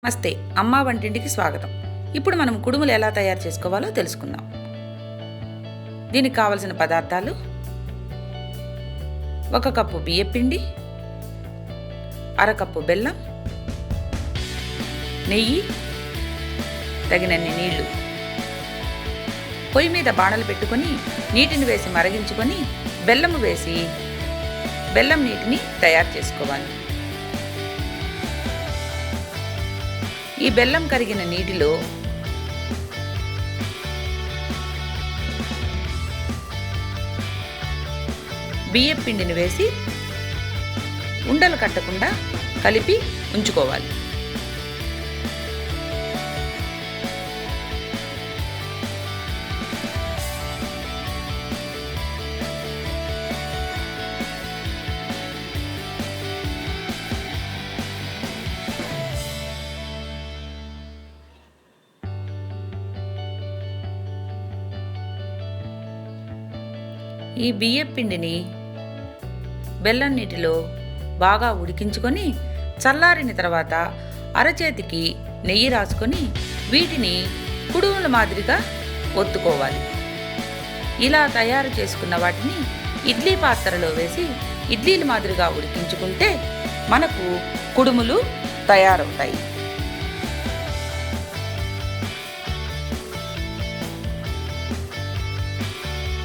నమస్తే, అమ్మ వంటింటికి స్వాగతం. ఇప్పుడు మనం కుడుములు ఎలా తయారు చేసుకోవాలో తెలుసుకుందాం. దీనికి కావలసిన పదార్థాలు: 1 కప్పు బియ్యపిండి, అరకప్పు బెల్లం, నెయ్యి, తగినన్ని నీళ్లు. పొయ్యి మీద బాణలు పెట్టుకొని నీటిని వేసి మరిగించుకొని బెల్లము వేసి బెల్లం నీటిని తయారు చేసుకోవాలి. ఈ బెల్లం కరిగిన నీటిలో బియ్యం పిండిని వేసి ఉండలు కట్టకుండా కలిపి ఉంచుకోవాలి. ఈ బియ్యం పిండిని బెల్లం నీటిలో బాగా ఉడికించుకొని చల్లారిన తర్వాత అరచేతికి నెయ్యి రాసుకొని వీటిని కుడుముల మాదిరిగా ఒత్తుకోవాలి. ఇలా తయారు చేసుకున్న వాటిని ఇడ్లీ పాత్రలో వేసి ఇడ్లీల మాదిరిగా ఉడికించుకుంటే మనకు కుడుములు తయారవుతాయి.